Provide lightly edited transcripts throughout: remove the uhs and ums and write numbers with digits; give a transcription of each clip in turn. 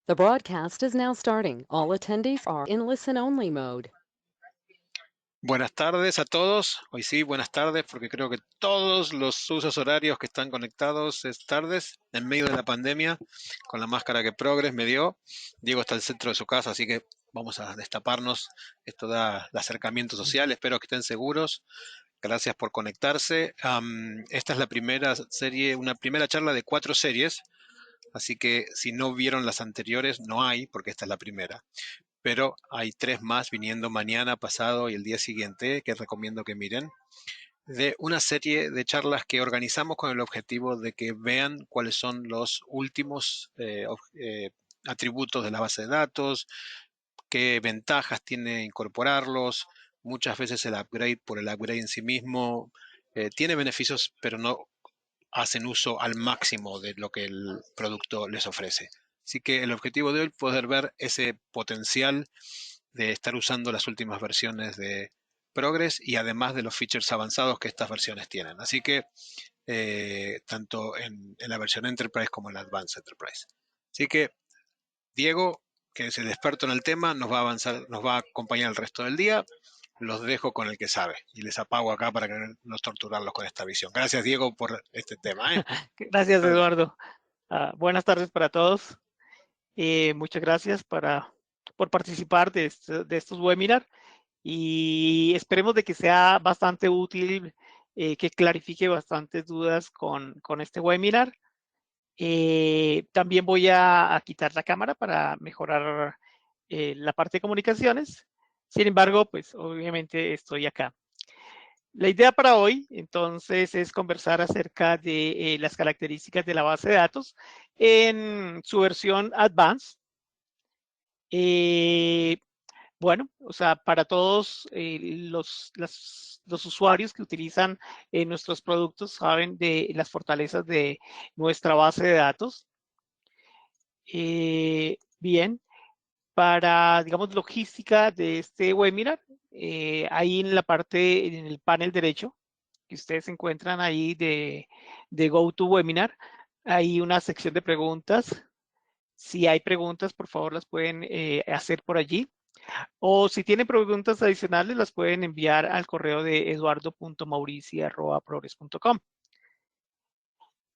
The broadcast is now starting. All attendees are in listen-only mode. Buenas tardes a todos. Hoy sí, buenas tardes, porque creo que todos los usos horarios que están conectados es tardes, en medio de la pandemia, con la máscara que Progress me dio. Diego está al centro de su casa, así que vamos a destaparnos. Esto da el acercamiento social, espero que estén seguros. Gracias por conectarse. Esta es la primera serie, una primera charla de 4 series, así que si no vieron las anteriores, no hay, porque esta es la primera, pero hay 3 más viniendo mañana, pasado y el día siguiente que recomiendo que miren, de una serie de charlas que organizamos con el objetivo de que vean cuáles son los últimos atributos de la base de datos, qué ventajas tiene incorporarlos. Muchas veces el upgrade por el upgrade en sí mismo tiene beneficios, pero no hacen uso al máximo de lo que el producto les ofrece. Así que el objetivo de hoy es poder ver ese potencial de estar usando las últimas versiones de Progress y además de los features avanzados que estas versiones tienen. Así que tanto en la versión Enterprise como en la Advanced Enterprise. Así que Diego, que es el experto en el tema, nos va a avanzar, nos va a acompañar el resto del día. Los dejo con el que sabe y les apago acá para que no torturarlos con esta visión. Gracias, Diego, por este tema. Gracias, Eduardo. Buenas tardes para todos. Muchas gracias por participar de estos webinars y esperemos de que sea bastante útil, que clarifique bastantes dudas con este webinar. También voy a quitar la cámara para mejorar la parte de comunicaciones. Sin embargo, pues obviamente estoy acá. La idea para hoy, entonces, es conversar acerca de las características de la base de datos en su versión Advanced. Bueno, o sea, para todos los usuarios que utilizan nuestros productos saben de las fortalezas de nuestra base de datos. Bien, para, digamos, logística de este webinar, ahí en la parte, en el panel derecho, que ustedes encuentran ahí de GoToWebinar, hay una sección de preguntas. Si hay preguntas, por favor, las pueden hacer por allí. O si tienen preguntas adicionales, las pueden enviar al correo de eduardo.maurici@progress.com.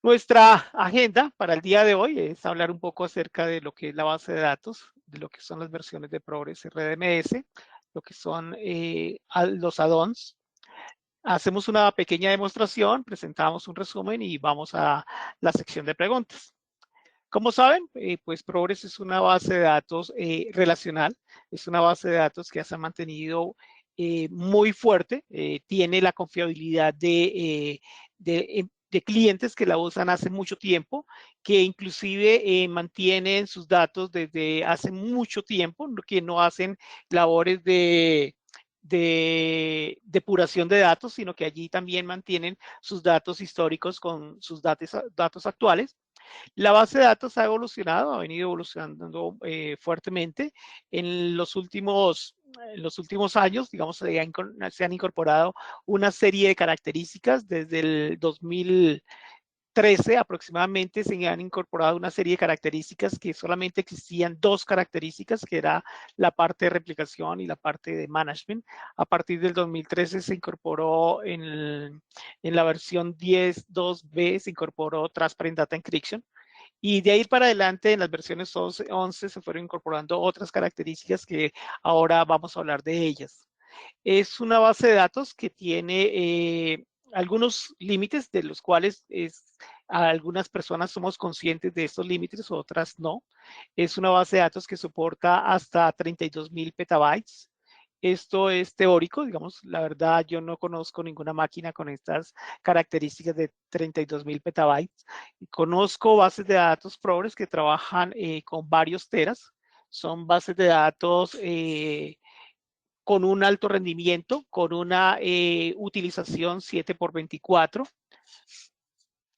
Nuestra agenda para el día de hoy es hablar un poco acerca de lo que es la base de datos, de lo que son las versiones de Progress RDMS, lo que son los add-ons. Hacemos una pequeña demostración, presentamos un resumen y vamos a la sección de preguntas. Como saben, pues Progress es una base de datos relacional, es una base de datos que se ha mantenido muy fuerte, tiene la confiabilidad de clientes que la usan hace mucho tiempo, que inclusive mantienen sus datos desde hace mucho tiempo, que no hacen labores de depuración de datos, sino que allí también mantienen sus datos históricos con sus datos actuales. La base de datos ha evolucionado, ha venido evolucionando fuertemente. En los últimos años, digamos, se han incorporado una serie de características. Desde el 2013 aproximadamente se han incorporado una serie de características que solamente existían 2 características, que era la parte de replicación y la parte de management. A partir del 2013 se incorporó en la versión 10.2b, se incorporó Transparent Data Encryption. Y de ahí para adelante, en las versiones 11 se fueron incorporando otras características que ahora vamos a hablar de ellas. Es una base de datos que tiene algunos límites, de los cuales algunas personas somos conscientes de estos límites, otras no. Es una base de datos que soporta hasta 32.000 petabytes. Esto es teórico, digamos, la verdad yo no conozco ninguna máquina con estas características de 32.000 petabytes. Conozco bases de datos Progress que trabajan con varios teras. Son bases de datos con un alto rendimiento, con una utilización 7x24.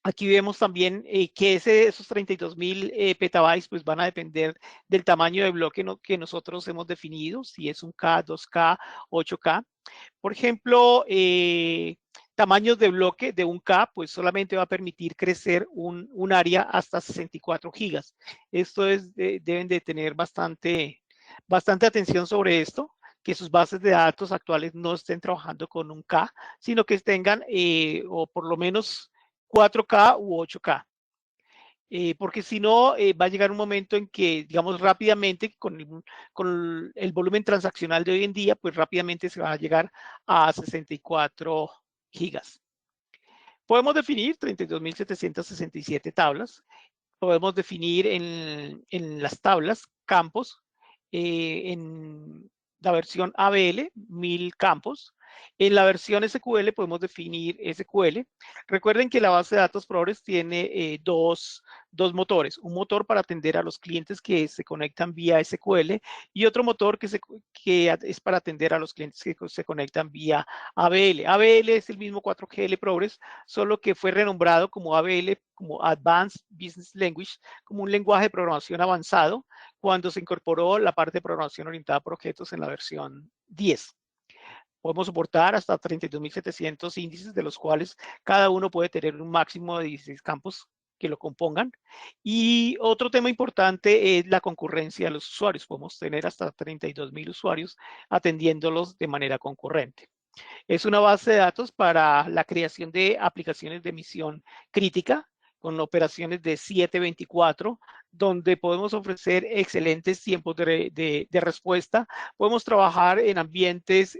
Aquí vemos también que esos 32.000 petabytes pues van a depender del tamaño de bloque que nosotros hemos definido, si es un K, 2K, 8K. Por ejemplo, tamaños de bloque de 1K, pues solamente va a permitir crecer un área hasta 64 gigas. Esto es, deben de tener bastante atención sobre esto, que sus bases de datos actuales no estén trabajando con 1K, sino que tengan o por lo menos 4K u 8K. Porque si no, va a llegar un momento en que, digamos, rápidamente, con el volumen transaccional de hoy en día, pues rápidamente se va a llegar a 64 gigas. Podemos definir 32.767 tablas. Podemos definir en las tablas campos. En la versión ABL, 1000 campos. En la versión SQL podemos definir SQL. Recuerden que la base de datos Progress tiene dos motores. Un motor para atender a los clientes que se conectan vía SQL y otro motor que es para atender a los clientes que se conectan vía ABL. ABL es el mismo 4GL Progress, solo que fue renombrado como ABL, como Advanced Business Language, como un lenguaje de programación avanzado, cuando se incorporó la parte de programación orientada por objetos en la versión 10. Podemos soportar hasta 32.700 índices, de los cuales cada uno puede tener un máximo de 16 campos que lo compongan. Y otro tema importante es la concurrencia de los usuarios. Podemos tener hasta 32.000 usuarios atendiéndolos de manera concurrente. Es una base de datos para la creación de aplicaciones de misión crítica, con operaciones de 7/24, donde podemos ofrecer excelentes tiempos de respuesta. Podemos trabajar en ambientes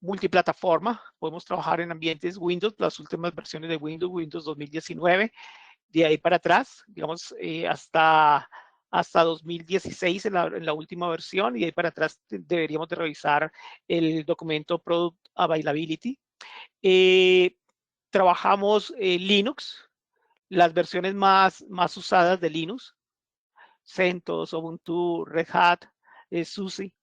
multiplataforma, podemos trabajar en ambientes Windows, las últimas versiones de Windows 2019, de ahí para atrás, digamos, hasta 2016 en la última versión, y de ahí para atrás deberíamos de revisar el documento Product Availability. Trabajamos Linux, las versiones más usadas de Linux, CentOS, Ubuntu, Red Hat, SUSE.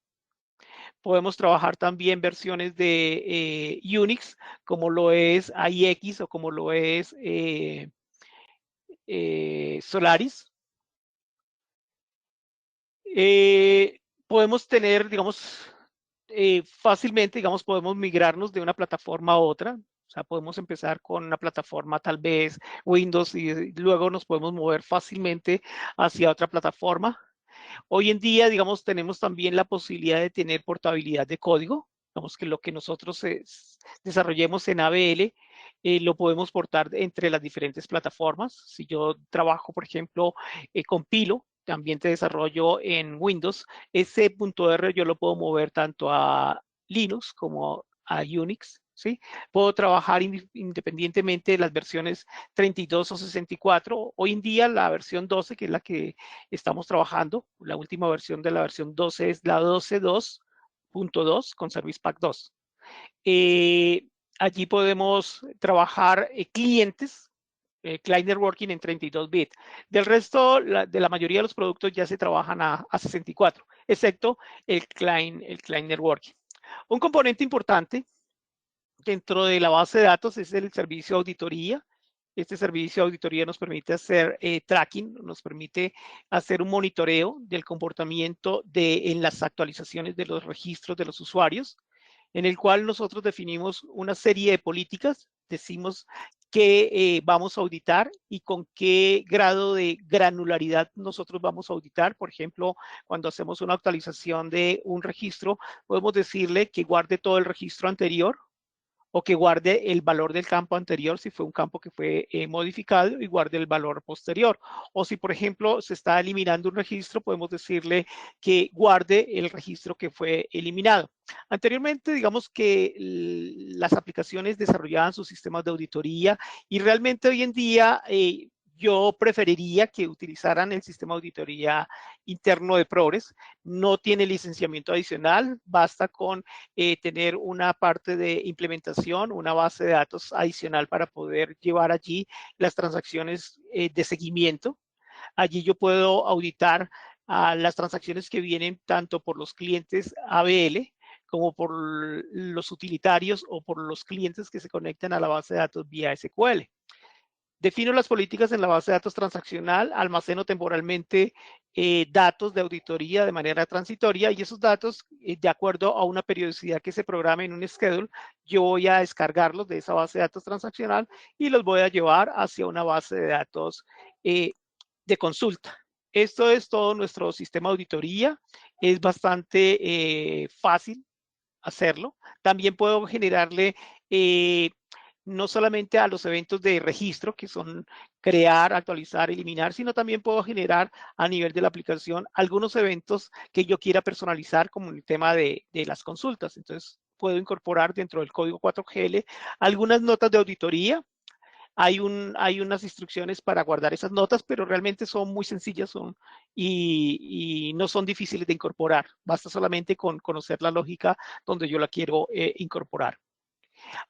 Podemos trabajar también versiones de Unix, como lo es IX o como lo es Solaris. Podemos tener, digamos, fácilmente, digamos, podemos migrarnos de una plataforma a otra. O sea, podemos empezar con una plataforma, tal vez Windows, y luego nos podemos mover fácilmente hacia otra plataforma. Hoy en día, digamos, tenemos también la posibilidad de tener portabilidad de código. Digamos que lo que nosotros desarrollemos en ABL lo podemos portar entre las diferentes plataformas. Si yo trabajo, por ejemplo, con Pilo, también te desarrollo en Windows, ese .R yo lo puedo mover tanto a Linux como a Unix. ¿Sí? Puedo trabajar independientemente de las versiones 32 o 64. Hoy en día la versión 12, que es la que estamos trabajando, la última versión de la versión 12 es la 12.2.2 con Service Pack 2. Allí podemos trabajar clientes, client networking en 32 bits. Del resto, de la mayoría de los productos ya se trabajan a 64, excepto el client networking. Un componente importante dentro de la base de datos es el servicio de auditoría. Este servicio de auditoría nos permite hacer tracking, nos permite hacer un monitoreo del comportamiento en las actualizaciones de los registros de los usuarios, en el cual nosotros definimos una serie de políticas, decimos qué vamos a auditar y con qué grado de granularidad nosotros vamos a auditar. Por ejemplo, cuando hacemos una actualización de un registro, podemos decirle que guarde todo el registro anterior, o que guarde el valor del campo anterior si fue un campo que fue modificado, y guarde el valor posterior. O si, por ejemplo, se está eliminando un registro, podemos decirle que guarde el registro que fue eliminado. Anteriormente, digamos que las aplicaciones desarrollaban sus sistemas de auditoría, y realmente hoy en día yo preferiría que utilizaran el sistema de auditoría interno de Progress. No tiene licenciamiento adicional, basta con tener una parte de implementación, una base de datos adicional para poder llevar allí las transacciones de seguimiento. Allí yo puedo auditar las transacciones que vienen tanto por los clientes ABL como por los utilitarios o por los clientes que se conectan a la base de datos vía SQL. Defino las políticas en la base de datos transaccional, almaceno temporalmente datos de auditoría de manera transitoria y esos datos, de acuerdo a una periodicidad que se programe en un schedule, yo voy a descargarlos de esa base de datos transaccional y los voy a llevar hacia una base de datos de consulta. Esto es todo nuestro sistema de auditoría. Es bastante fácil hacerlo. También puedo generarle no solamente a los eventos de registro, que son crear, actualizar, eliminar, sino también puedo generar a nivel de la aplicación algunos eventos que yo quiera personalizar, como el tema de las consultas. Entonces, puedo incorporar dentro del código 4GL algunas notas de auditoría. Hay unas instrucciones para guardar esas notas, pero realmente son muy sencillas y no son difíciles de incorporar. Basta solamente con conocer la lógica donde yo la quiero incorporar.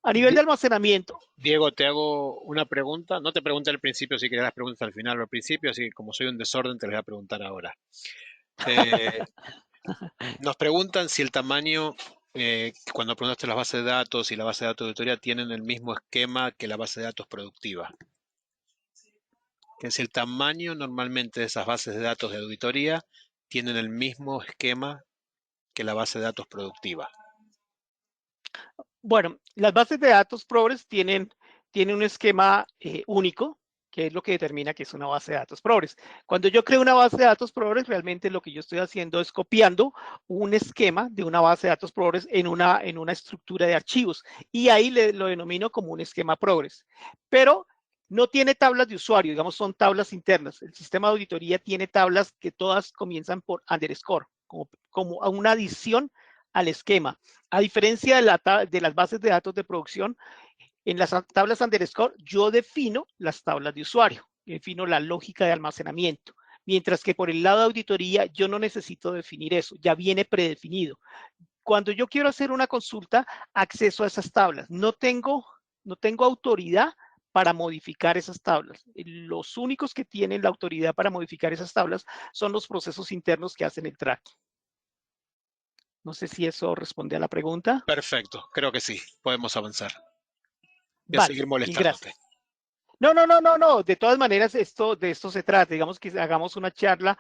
A nivel de almacenamiento. Diego, te hago una pregunta. No te pregunté al principio, si querías las preguntas al final o al principio, así que como soy un desorden, te las voy a preguntar ahora. Nos preguntan si el tamaño, cuando preguntaste las bases de datos y la base de datos de auditoría, tienen el mismo esquema que la base de datos productiva. Que si el tamaño normalmente de esas bases de datos de auditoría tienen el mismo esquema que la base de datos productiva. Bueno, las bases de datos Progress tienen un esquema único, que es lo que determina que es una base de datos Progress. Cuando yo creo una base de datos Progress, realmente lo que yo estoy haciendo es copiando un esquema de una base de datos Progress en una estructura de archivos, y ahí lo denomino como un esquema Progress. Pero no tiene tablas de usuario, digamos, son tablas internas. El sistema de auditoría tiene tablas que todas comienzan por underscore, como una adición al esquema. A diferencia de las bases de datos de producción, en las tablas underscore yo defino las tablas de usuario, defino la lógica de almacenamiento, mientras que por el lado de auditoría yo no necesito definir eso, ya viene predefinido. Cuando yo quiero hacer una consulta, acceso a esas tablas. No tengo autoridad para modificar esas tablas. Los únicos que tienen la autoridad para modificar esas tablas son los procesos internos que hacen el tracking. No sé si eso responde a la pregunta. Perfecto, creo que sí, podemos avanzar. Voy a Vale, seguir mil molestándote. gracias. No. De todas maneras, de esto se trata. Digamos que hagamos una charla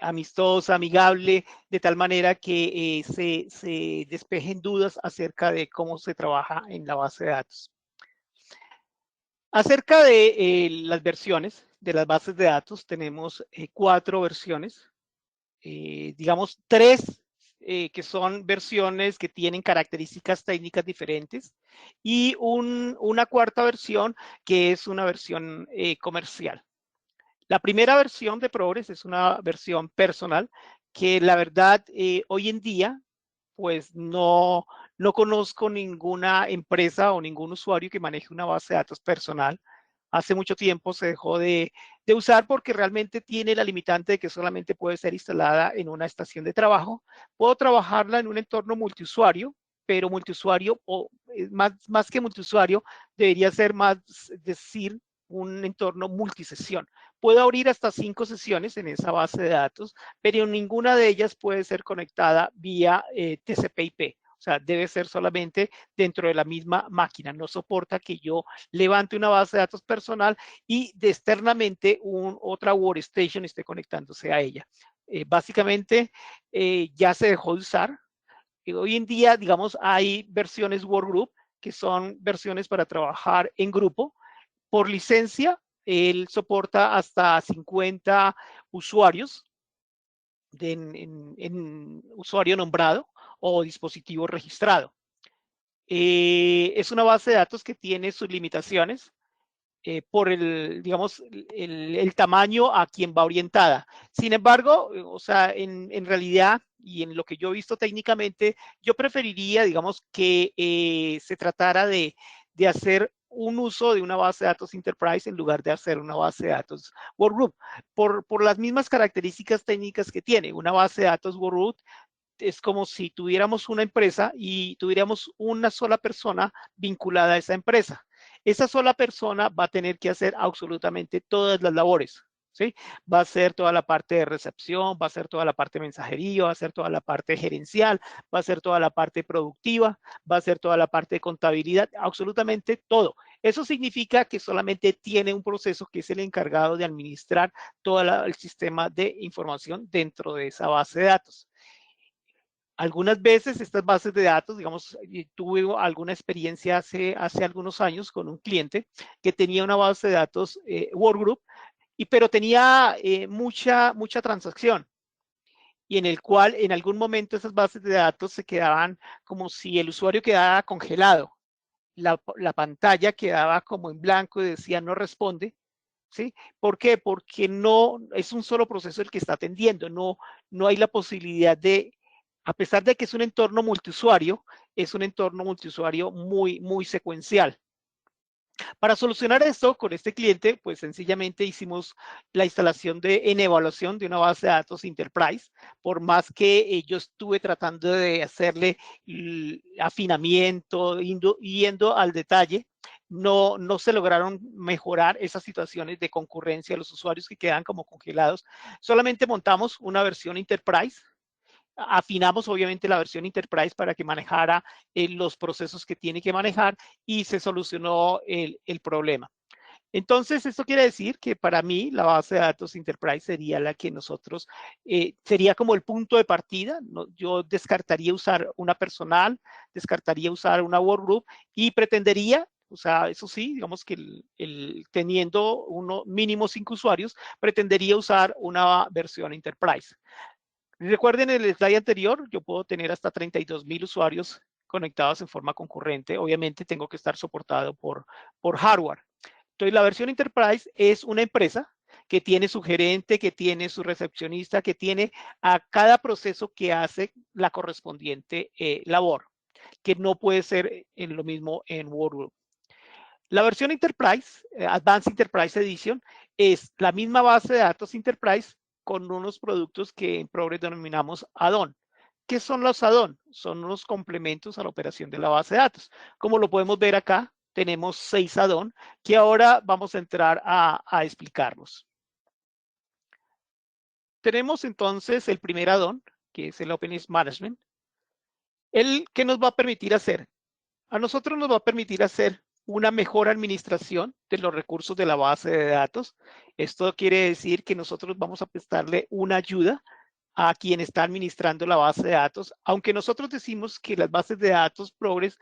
amistosa, amigable, de tal manera que se despejen dudas acerca de cómo se trabaja en la base de datos. Acerca de las versiones de las bases de datos, tenemos 4 versiones. Digamos, 3 que son versiones que tienen características técnicas diferentes y una cuarta versión que es una versión comercial. La primera versión de Progress es una versión personal que la verdad hoy en día pues no conozco ninguna empresa o ningún usuario que maneje una base de datos personal. Hace mucho tiempo se dejó de usar porque realmente tiene la limitante de que solamente puede ser instalada en una estación de trabajo. Puedo trabajarla en un entorno multiusuario, pero multiusuario, o más que multiusuario, debería ser más decir un entorno multisesión. Puedo abrir hasta 5 sesiones en esa base de datos, pero ninguna de ellas puede ser conectada vía TCP/IP. O sea, debe ser solamente dentro de la misma máquina. No soporta que yo levante una base de datos personal y de externamente otra workstation esté conectándose a ella. Básicamente, ya se dejó de usar. Hoy en día, digamos, hay versiones Workgroup, que son versiones para trabajar en grupo. Por licencia, él soporta hasta 50 usuarios en usuario nombrado o dispositivo registrado. Es una base de datos que tiene sus limitaciones por digamos, el tamaño a quien va orientada. Sin embargo, o sea, en realidad y en lo que yo he visto técnicamente, yo preferiría, digamos, que se tratara de hacer un uso de una base de datos Enterprise en lugar de hacer una base de datos Workgroup, por las mismas características técnicas que tiene. Una base de datos Workgroup es como si tuviéramos una empresa y tuviéramos una sola persona vinculada a esa empresa. Esa sola persona va a tener que hacer absolutamente todas las labores, ¿sí? Va a hacer toda la parte de recepción, va a hacer toda la parte de mensajería, va a hacer toda la parte gerencial, va a hacer toda la parte productiva, va a hacer toda la parte de contabilidad, absolutamente todo. Eso significa que solamente tiene un proceso que es el encargado de administrar todo el sistema de información dentro de esa base de datos. Algunas veces estas bases de datos, digamos, tuve alguna experiencia hace algunos años con un cliente que tenía una base de datos Workgroup, pero tenía mucha transacción, y en el cual en algún momento esas bases de datos se quedaban como si el usuario quedara congelado. La pantalla quedaba como en blanco y decía no responde, ¿sí? ¿Por qué? Porque no es un solo proceso el que está atendiendo, no hay la posibilidad de, a pesar de que es un entorno multiusuario, es un entorno multiusuario muy secuencial. Para solucionar esto con este cliente, pues sencillamente hicimos la instalación en evaluación de una base de datos Enterprise, por más que yo estuve tratando de hacerle afinamiento, yendo al detalle, no se lograron mejorar esas situaciones de concurrencia de los usuarios que quedan como congelados. Solamente montamos una versión Enterprise, afinamos obviamente la versión Enterprise para que manejara los procesos que tiene que manejar, y se solucionó el problema. Entonces, esto quiere decir que para mí la base de datos Enterprise sería la que nosotros, sería como el punto de partida. ¿No? Yo descartaría usar una personal, descartaría usar una workgroup y pretendería, o sea, eso sí, digamos que teniendo mínimo 5 usuarios, pretendería usar una versión Enterprise. Recuerden el slide anterior, yo puedo tener hasta 32,000 usuarios conectados en forma concurrente. Obviamente tengo que estar soportado por hardware. Entonces, la versión Enterprise es una empresa que tiene su gerente, que tiene su recepcionista, que tiene a cada proceso que hace la correspondiente labor, que no puede ser en lo mismo en Workgroup. La versión Enterprise, Advanced Enterprise Edition, es la misma base de datos Enterprise con unos productos que en Progress denominamos add-on. ¿Qué son los add-on? Son unos complementos a la operación de la base de datos. Como lo podemos ver acá, tenemos 6 add-on que ahora vamos a entrar a explicarlos. Tenemos entonces el primer add-on, que es el OpenShift Management. ¿Qué nos va a permitir hacer? A nosotros nos va a permitir hacer una mejor administración de los recursos de la base de datos. Esto quiere decir que nosotros vamos a prestarle una ayuda a quien está administrando la base de datos, aunque nosotros decimos que las bases de datos Progress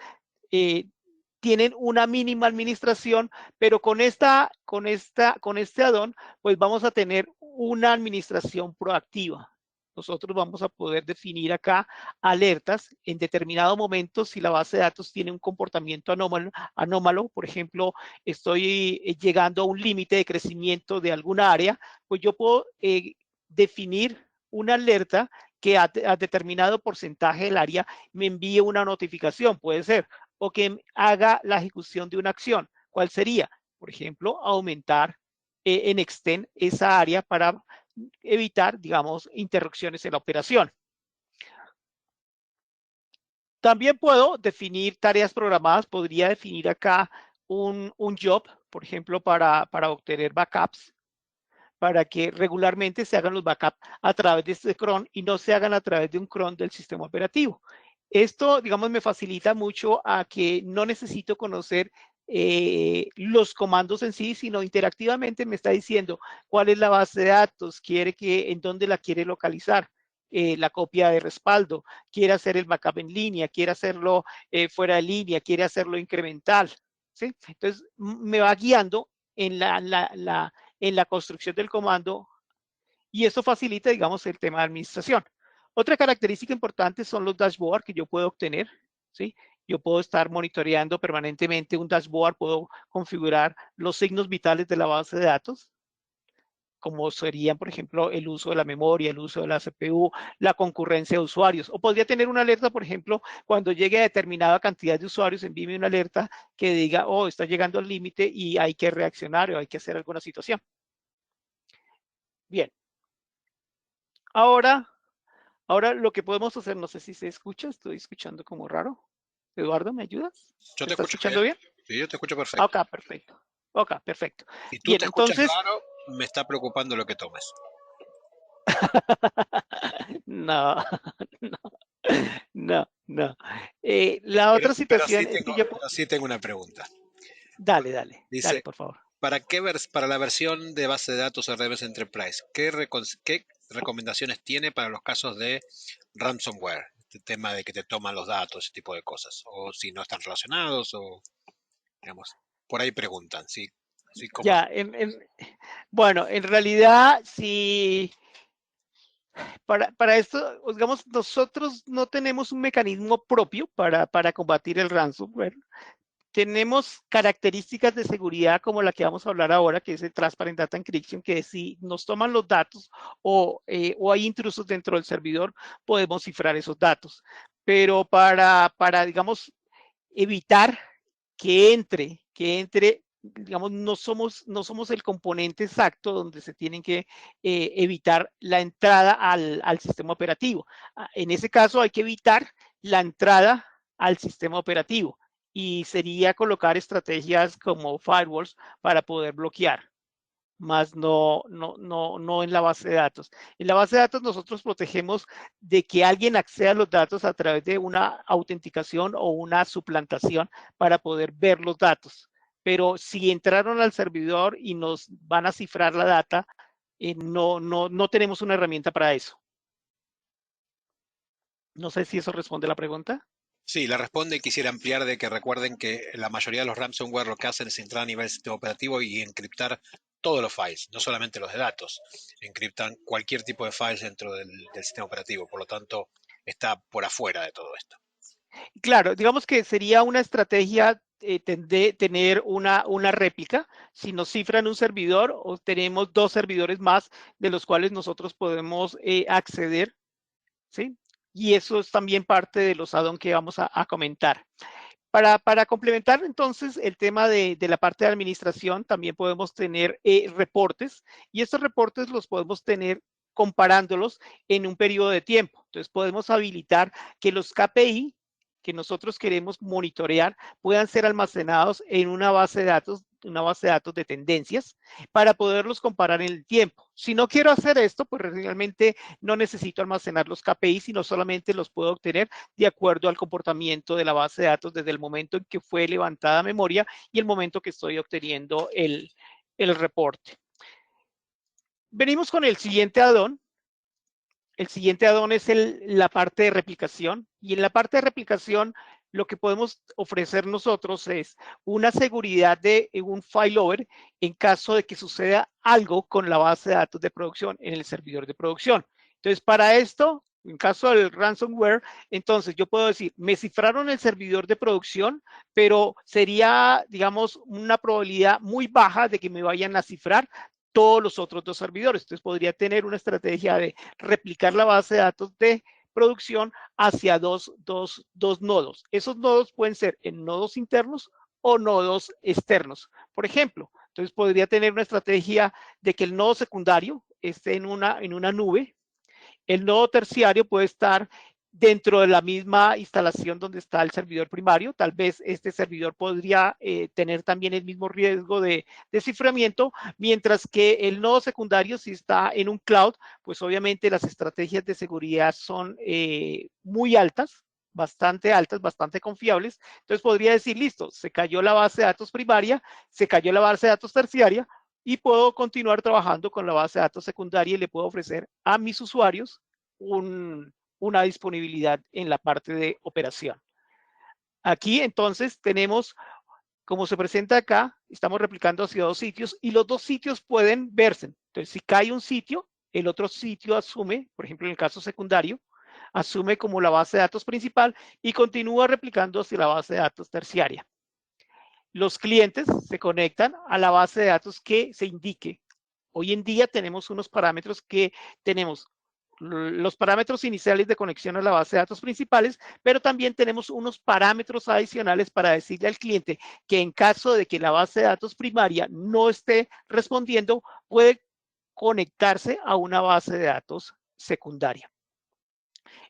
tienen una mínima administración, pero con este add-on, pues vamos a tener una administración proactiva. Nosotros vamos a poder definir acá alertas en determinado momento si la base de datos tiene un comportamiento anómalo. Por ejemplo, estoy llegando a un límite de crecimiento de alguna área, pues yo puedo definir una alerta que a determinado porcentaje del área me envíe una notificación, puede ser, o que haga la ejecución de una acción. ¿Cuál sería? Por ejemplo, aumentar en extend esa área para evitar, digamos, interrupciones en la operación. También puedo definir tareas programadas. Podría definir acá un job, por ejemplo, para obtener backups, para que regularmente se hagan los backups a través de este cron y no se hagan a través de un cron del sistema operativo. Esto, digamos, me facilita mucho a que no necesito conocer los comandos en sí, sino interactivamente me está diciendo cuál es la base de datos, en dónde la quiere localizar, la copia de respaldo, quiere hacer el backup en línea, quiere hacerlo fuera de línea, quiere hacerlo incremental, ¿sí? Entonces, me va guiando en la construcción del comando, y eso facilita, digamos, el tema de administración. Otra característica importante son los dashboards que yo puedo obtener, ¿sí? Yo puedo estar monitoreando permanentemente un dashboard, puedo configurar los signos vitales de la base de datos, como serían, por ejemplo, el uso de la memoria, el uso de la CPU, la concurrencia de usuarios. O podría tener una alerta, por ejemplo, cuando llegue a determinada cantidad de usuarios, envíeme una alerta que diga, oh, está llegando al límite y hay que reaccionar o hay que hacer alguna situación. Bien. Ahora lo que podemos hacer, no sé si se escucha, estoy escuchando como raro. Eduardo, ¿me ayudas? Yo ¿Me te está escucho escuchando bien. bien? Sí, yo te escucho perfecto. Ok, perfecto. Ok, perfecto. Si tú Bien, te escuchas entonces, raro, me está preocupando lo que tomes. no, no. La otra situación es que yo, Pero sí tengo una pregunta. Dale, dale, Dice, por favor. para la versión de base de datos RDBMS Enterprise, ¿qué recomendaciones tiene para los casos de ransomware? Este tema de que te toman los datos, ese tipo de cosas. O si no están relacionados, o digamos, por ahí preguntan, ¿sí? Así como Ya, bueno, en realidad, si para esto, digamos, nosotros no tenemos un mecanismo propio para combatir el ransomware. Tenemos características de seguridad como la que vamos a hablar ahora, que es el Transparent Data Encryption, que si nos toman los datos o hay intrusos dentro del servidor, podemos cifrar esos datos. Pero digamos, evitar que entre, digamos, no somos el componente exacto donde se tienen que evitar la entrada al sistema operativo. En ese caso hay que evitar la entrada al sistema operativo y sería colocar estrategias como firewalls para poder bloquear, más no en la base de datos. En la base de datos nosotros protegemos de que alguien acceda a los datos a través de una autenticación o una suplantación para poder ver los datos. Pero si entraron al servidor y nos van a cifrar la data, no tenemos una herramienta para eso. No sé si eso responde a la pregunta. sí, la responde y quisiera ampliar de que recuerden que la mayoría de los ransomware lo que hacen es entrar a nivel del sistema operativo y encriptar todos los files, no solamente los de datos. Encriptan cualquier tipo de files dentro del sistema operativo, por lo tanto está por afuera de todo esto. Claro, digamos que sería una estrategia tener una réplica. Si nos cifran un servidor o tenemos 2 servidores más de los cuales nosotros podemos acceder, ¿sí? Y eso es también parte de los add-on que vamos a comentar. Para complementar entonces el tema de la parte de administración, también podemos tener reportes y estos reportes los podemos tener comparándolos en un periodo de tiempo. Entonces podemos habilitar que los KPI que nosotros queremos monitorear puedan ser almacenados en una base de datos de tendencias para poderlos comparar en el tiempo. Si no quiero hacer esto, pues realmente no necesito almacenar los KPI, sino solamente los puedo obtener de acuerdo al comportamiento de la base de datos desde el momento en que fue levantada memoria y el momento que estoy obteniendo el reporte. Venimos con el siguiente add-on. El siguiente add-on es la parte de replicación. Y en la parte de replicación, lo que podemos ofrecer nosotros es una seguridad de un failover en caso de que suceda algo con la base de datos de producción en el servidor de producción. Entonces, para esto, en caso del ransomware, entonces yo puedo decir, me cifraron el servidor de producción, pero sería, digamos, una probabilidad muy baja de que me vayan a cifrar todos los otros 2 servidores. Entonces podría tener una estrategia de replicar la base de datos de producción hacia dos nodos. Esos nodos pueden ser en nodos internos o nodos externos. Por ejemplo, entonces podría tener una estrategia de que el nodo secundario esté en una nube. El nodo terciario puede estar dentro de la misma instalación donde está el servidor primario. Tal vez este servidor podría tener también el mismo riesgo de ciframiento, mientras que el nodo secundario, si está en un cloud, pues obviamente las estrategias de seguridad son muy altas, bastante confiables. Entonces podría decir, listo, se cayó la base de datos primaria, se cayó la base de datos terciaria, y puedo continuar trabajando con la base de datos secundaria y le puedo ofrecer a mis usuarios una disponibilidad en la parte de operación. Aquí entonces tenemos, como se presenta acá, estamos replicando hacia 2 sitios y los 2 sitios pueden verse. Entonces, si cae un sitio, el otro sitio asume, por ejemplo, en el caso secundario, asume como la base de datos principal y continúa replicando hacia la base de datos terciaria. Los clientes se conectan a la base de datos que se indique. Hoy en día tenemos unos parámetros que tenemos los parámetros iniciales de conexión a la base de datos principales, pero también tenemos unos parámetros adicionales para decirle al cliente que en caso de que la base de datos primaria no esté respondiendo, puede conectarse a una base de datos secundaria.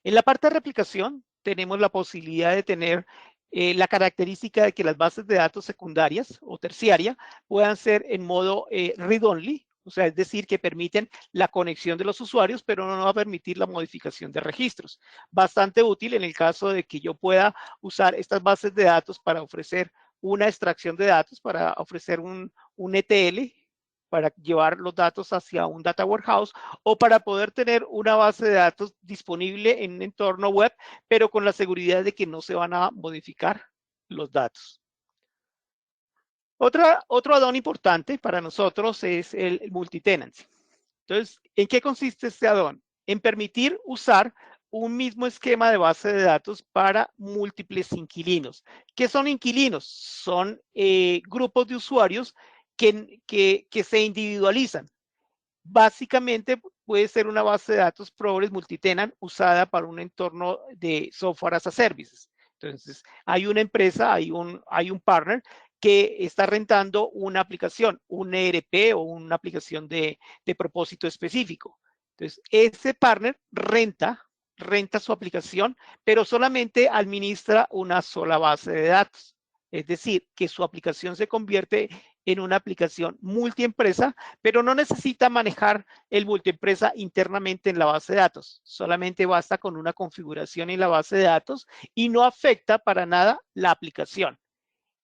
En la parte de replicación, tenemos la posibilidad de tener la característica de que las bases de datos secundarias o terciaria puedan ser en modo read-only, o sea, es decir, que permiten la conexión de los usuarios, pero no va a permitir la modificación de registros. Bastante útil en el caso de que yo pueda usar estas bases de datos para ofrecer una extracción de datos para ofrecer un ETL, para llevar los datos hacia un data warehouse, o para poder tener una base de datos disponible en un entorno web, pero con la seguridad de que no se van a modificar los datos. Otro add-on importante para nosotros es el multitenancy. Entonces, ¿en qué consiste este add-on? En permitir usar un mismo esquema de base de datos para múltiples inquilinos. ¿Qué son inquilinos? Son grupos de usuarios que se individualizan. Básicamente puede ser una base de datos Progress multitenant usada para un entorno de software as a services. Entonces, hay una empresa, hay un partner que está rentando una aplicación, un ERP o una aplicación de propósito específico. Entonces, ese partner renta su aplicación, pero solamente administra una sola base de datos. Es decir, que su aplicación se convierte en una aplicación multiempresa, pero no necesita manejar el multiempresa internamente en la base de datos. Solamente basta con una configuración en la base de datos y no afecta para nada la aplicación.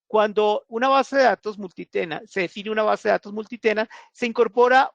Cuando una base de datos multitenant, se define una base de datos multitenant, se incorpora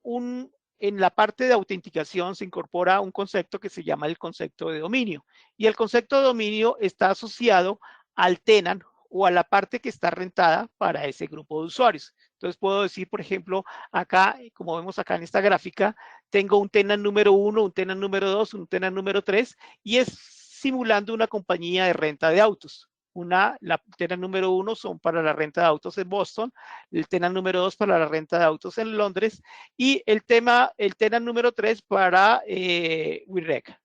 en la parte de autenticación se incorpora un concepto que se llama el concepto de dominio. Y el concepto de dominio está asociado al tenant o a la parte que está rentada para ese grupo de usuarios. Entonces puedo decir, por ejemplo, acá, como vemos acá en esta gráfica, tengo un tenant número 1, un tenant número 2, un tenant número 3, y es simulando una compañía de renta de autos. La tenant número 1 son para la renta de autos en Boston, el tenant número 2 para la renta de autos en Londres y el tenant número 3 para WeRec.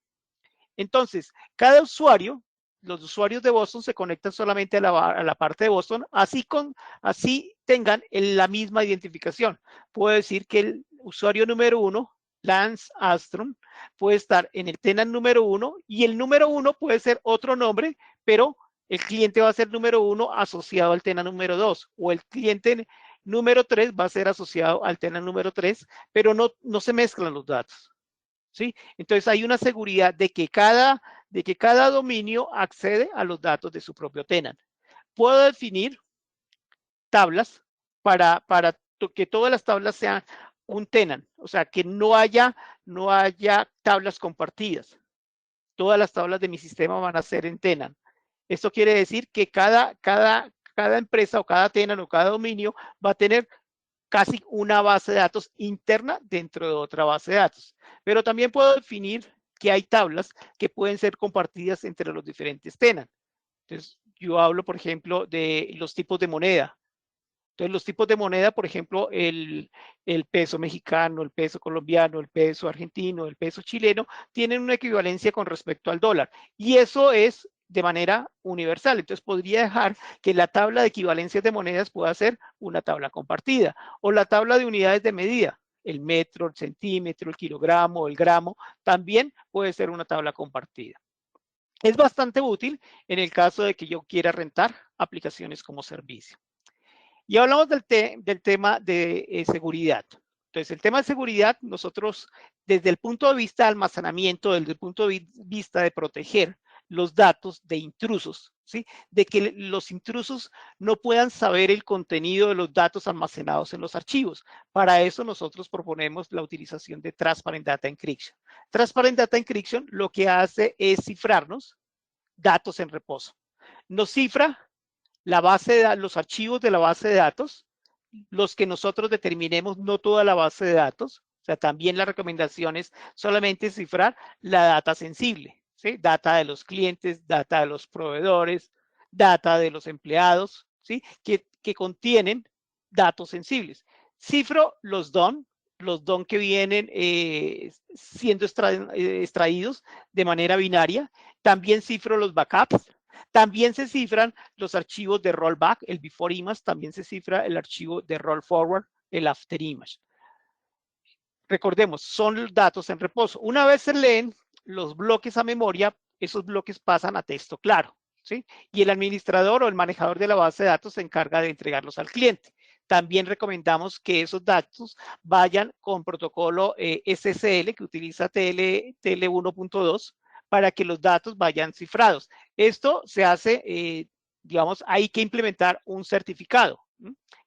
Entonces, cada usuario, los usuarios de Boston se conectan solamente a la parte de Boston, así tengan la misma identificación. Puedo decir que el usuario número 1, Lance Armstrong, puede estar en el tenant número 1 y el número 1 puede ser otro nombre, pero el cliente va a ser número 1 asociado al tenant número 2 o el cliente número 3 va a ser asociado al tenant número 3, pero no se mezclan los datos. ¿Sí? Entonces hay una seguridad de que cada dominio accede a los datos de su propio tenant. Puedo definir tablas para que todas las tablas sean un tenant, o sea, que no haya tablas compartidas. Todas las tablas de mi sistema van a ser en tenant. Esto quiere decir que cada empresa o cada tenant o cada dominio va a tener casi una base de datos interna dentro de otra base de datos. Pero también puedo definir que hay tablas que pueden ser compartidas entre los diferentes tenants. Entonces, yo hablo, por ejemplo, de los tipos de moneda. Entonces, los tipos de moneda, por ejemplo, el peso mexicano, el peso colombiano, el peso argentino, el peso chileno, tienen una equivalencia con respecto al dólar. Y eso es de manera universal. Entonces, podría dejar que la tabla de equivalencias de monedas pueda ser una tabla compartida. O la tabla de unidades de medida, el metro, el centímetro, el kilogramo, el gramo, también puede ser una tabla compartida. Es bastante útil en el caso de que yo quiera rentar aplicaciones como servicio. Y hablamos del tema de seguridad. Entonces, el tema de seguridad, nosotros, desde el punto de vista de almacenamiento, desde el punto de vista de proteger los datos de intrusos, ¿sí? De que los intrusos no puedan saber el contenido de los datos almacenados en los archivos. Para eso nosotros proponemos la utilización de Transparent Data Encryption. Transparent Data Encryption lo que hace es cifrarnos datos en reposo. Nos cifra los archivos de la base de datos, los que nosotros determinemos, no toda la base de datos. O sea, también la recomendación es solamente cifrar la data sensible, ¿sí? Data de los clientes, data de los proveedores, data de los empleados, ¿sí? Que contienen datos sensibles. Cifro los DON que vienen siendo extraídos de manera binaria. También cifro los backups. También se cifran los archivos de rollback, el before image, también se cifra el archivo de roll forward, el after image. Recordemos, son datos en reposo. Una vez se leen los bloques a memoria, esos bloques pasan a texto claro, ¿sí? Y el administrador o el manejador de la base de datos se encarga de entregarlos al cliente. También recomendamos que esos datos vayan con protocolo SSL que utiliza TL 1.2 para que los datos vayan cifrados. Esto se hace digamos, hay que implementar un certificado.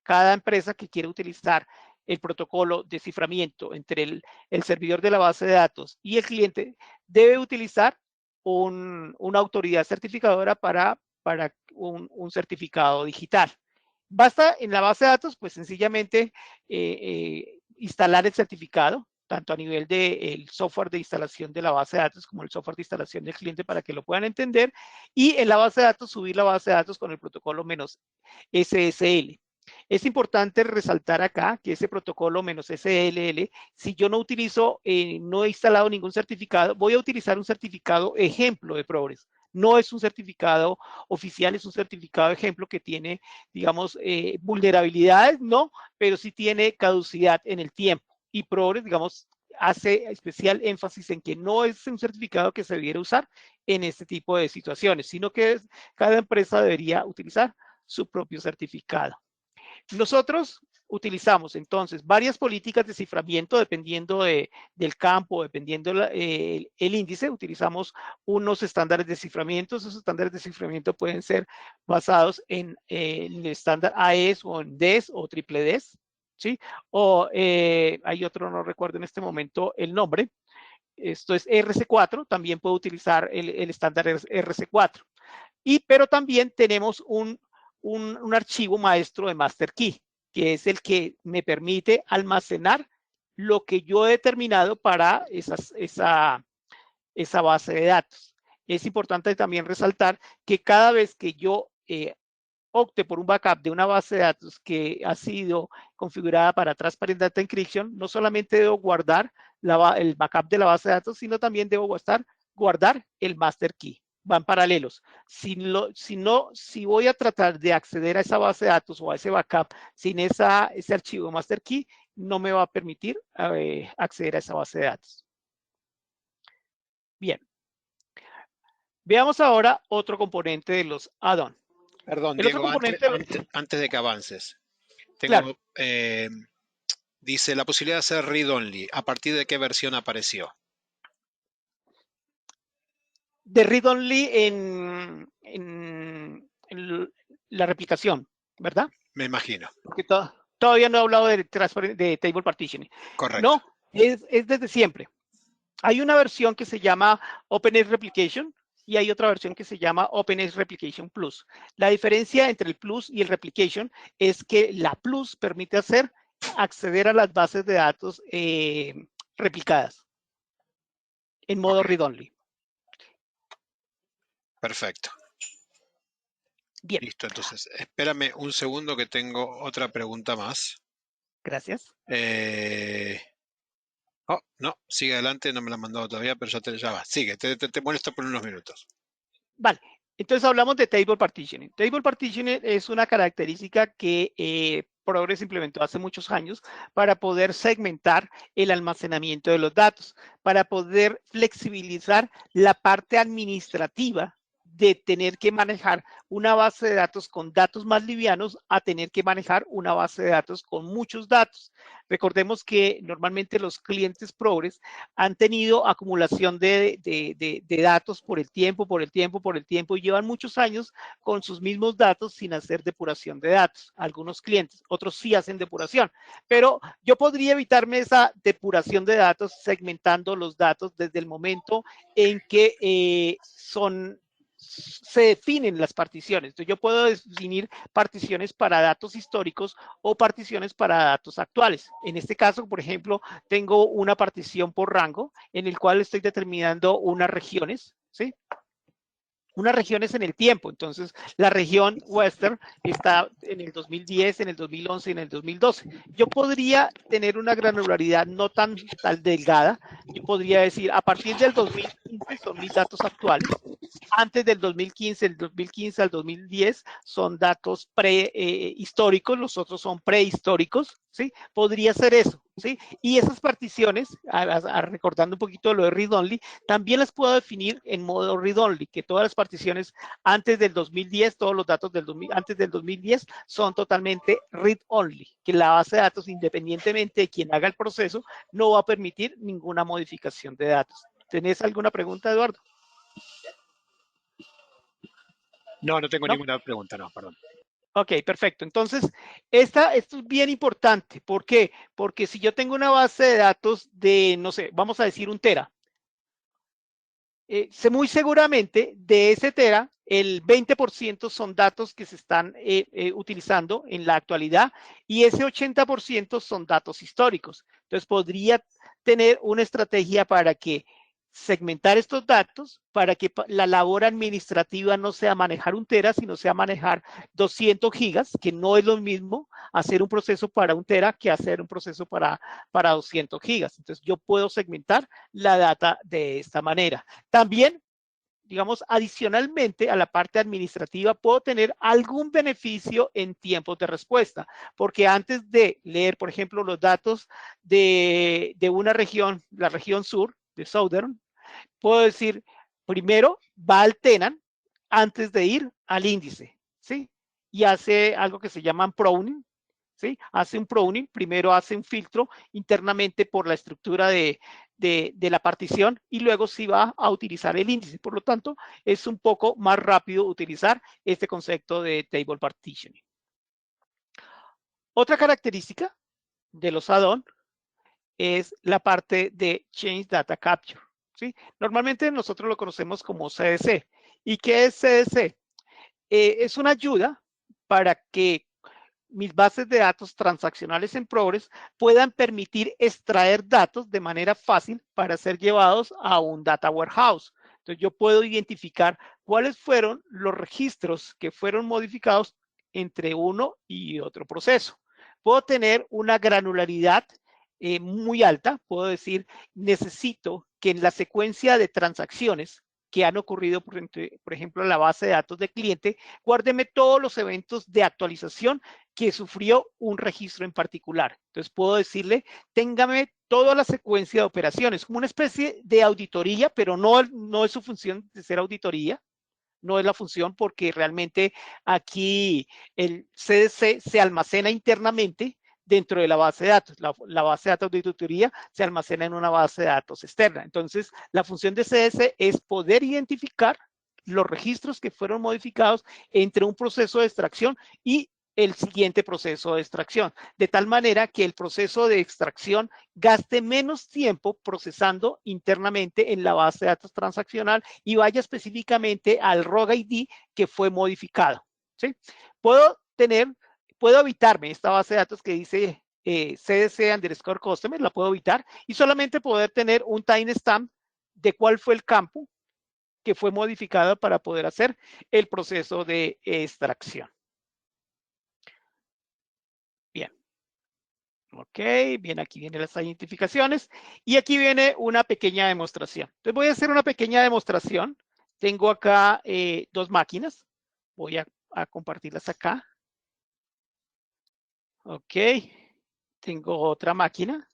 Cada empresa que quiere utilizar el protocolo de ciframiento entre el servidor de la base de datos y el cliente debe utilizar una autoridad certificadora para un certificado digital. Basta en la base de datos, pues sencillamente instalar el certificado, tanto a nivel del software de instalación de la base de datos como el software de instalación del cliente para que lo puedan entender, y en la base de datos subir la base de datos con el protocolo -SSL. Es importante resaltar acá que ese protocolo -SSL, si yo no utilizo, no he instalado ningún certificado, voy a utilizar un certificado ejemplo de Progress. No es un certificado oficial, es un certificado ejemplo que tiene, digamos, vulnerabilidades, no, pero sí tiene caducidad en el tiempo. Y Progress, digamos, hace especial énfasis en que no es un certificado que se debiera usar en este tipo de situaciones, sino que cada empresa debería utilizar su propio certificado. Nosotros utilizamos entonces varias políticas de ciframiento dependiendo del campo, dependiendo el índice. Utilizamos unos estándares de ciframiento. Esos estándares de ciframiento pueden ser basados en el estándar AES o en DES o triple DES, ¿sí? O hay otro, no recuerdo en este momento el nombre. Esto es RC4, también puedo utilizar el estándar RC4. Pero también tenemos un archivo maestro de master key, que es el que me permite almacenar lo que yo he determinado para esa base de datos. Es importante también resaltar que cada vez que yo opte por un backup de una base de datos que ha sido configurada para Transparent Data Encryption, no solamente debo guardar el backup de la base de datos, sino también debo guardar el master key. Van paralelos. Si voy a tratar de acceder a esa base de datos o a ese backup sin ese archivo master key, no me va a permitir acceder a esa base de datos. Bien. Veamos ahora otro componente de los add-on. Perdón, El otro Diego, componente antes de que avances. Claro. Dice la posibilidad de hacer read-only. ¿A partir de qué versión apareció? De read-only en la replicación, ¿verdad? Me imagino. Porque todavía no he hablado de table partitioning. Correcto. No, es desde siempre. Hay una versión que se llama OpenEdge Replication y hay otra versión que se llama OpenEdge Replication Plus. La diferencia entre el Plus y el Replication es que la Plus permite acceder a las bases de datos replicadas en modo read-only. Perfecto. Bien. Listo, entonces, espérame un segundo que tengo otra pregunta más. Gracias. Oh, no, sigue adelante, no me la han mandado todavía, pero ya va. Sigue, te molesto por unos minutos. Vale, entonces hablamos de Table Partitioning. Table Partitioning es una característica que Progress implementó hace muchos años para poder segmentar el almacenamiento de los datos, para poder flexibilizar la parte administrativa de tener que manejar una base de datos con datos más livianos a tener que manejar una base de datos con muchos datos. Recordemos que normalmente los clientes Progress han tenido acumulación de datos por el tiempo y llevan muchos años con sus mismos datos sin hacer depuración de datos. Algunos clientes, otros sí hacen depuración, pero yo podría evitarme esa depuración de datos segmentando los datos desde el momento en que se definen las particiones. Entonces, yo puedo definir particiones para datos históricos o particiones para datos actuales. En este caso, por ejemplo, tengo una partición por rango en el cual estoy determinando unas regiones, ¿sí? Unas regiones en el tiempo. Entonces, la región Western está en el 2010, en el 2011 y en el 2012. Yo podría tener una granularidad no tan delgada. Yo podría decir, a partir del 2015 son mis datos actuales. Antes del 2015, del 2015 al 2010 son datos prehistóricos, los otros son prehistóricos, ¿sí? Podría ser eso, ¿sí? Y esas particiones, recordando un poquito lo de read-only, también las puedo definir en modo read-only, que todas las particiones antes del 2010, todos los datos antes del 2010 son totalmente read-only, que la base de datos, independientemente de quien haga el proceso, no va a permitir ninguna modificación de datos. ¿Tenés alguna pregunta, Eduardo? No, no tengo ¿No? ninguna pregunta, no, perdón. Ok, perfecto. Entonces, esto es bien importante. ¿Por qué? Porque si yo tengo una base de datos de, no sé, vamos a decir 1 tera, muy seguramente de ese tera, el 20% son datos que se están utilizando en la actualidad y ese 80% son datos históricos. Entonces, podría tener una estrategia para que segmentar estos datos para que la labor administrativa no sea manejar 1 tera, sino sea manejar 200 gigas, que no es lo mismo hacer un proceso para 1 tera que hacer un proceso para 200 gigas. Entonces, yo puedo segmentar la data de esta manera. También, digamos, adicionalmente a la parte administrativa, puedo tener algún beneficio en tiempos de respuesta, porque antes de leer, por ejemplo, los datos de una región, la región sur, de Southern, puedo decir, primero va al tenant antes de ir al índice, ¿sí? Y hace algo que se llama pruning, ¿sí? Hace un pruning, primero hace un filtro internamente por la estructura de la partición y luego sí va a utilizar el índice. Por lo tanto, es un poco más rápido utilizar este concepto de table partitioning. Otra característica de los add-on es la parte de Change Data Capture, ¿sí? Normalmente nosotros lo conocemos como CDC. ¿Y qué es CDC? Es una ayuda para que mis bases de datos transaccionales en Progress puedan permitir extraer datos de manera fácil para ser llevados a un data warehouse. Entonces yo puedo identificar cuáles fueron los registros que fueron modificados entre uno y otro proceso. Puedo tener una granularidad muy alta. Puedo decir, necesito que en la secuencia de transacciones que han ocurrido, por ejemplo, en la base de datos de cliente, guárdeme todos los eventos de actualización que sufrió un registro en particular. Entonces puedo decirle, téngame toda la secuencia de operaciones, como una especie de auditoría, pero no es su función de ser auditoría, no es la función porque realmente aquí el CDC se almacena internamente dentro de la base de datos. La base de datos de auditoría se almacena en una base de datos externa. Entonces, la función de CDC es poder identificar los registros que fueron modificados entre un proceso de extracción y el siguiente proceso de extracción, de tal manera que el proceso de extracción gaste menos tiempo procesando internamente en la base de datos transaccional y vaya específicamente al ROG ID que fue modificado, ¿sí? Puedo evitarme esta base de datos que dice CDC_customer, la puedo evitar y solamente poder tener un timestamp de cuál fue el campo que fue modificado para poder hacer el proceso de extracción. Bien. Ok, bien, aquí vienen las identificaciones y aquí viene una pequeña demostración. Entonces voy a hacer una pequeña demostración. Tengo acá 2 máquinas. Voy a compartirlas acá. Ok, tengo otra máquina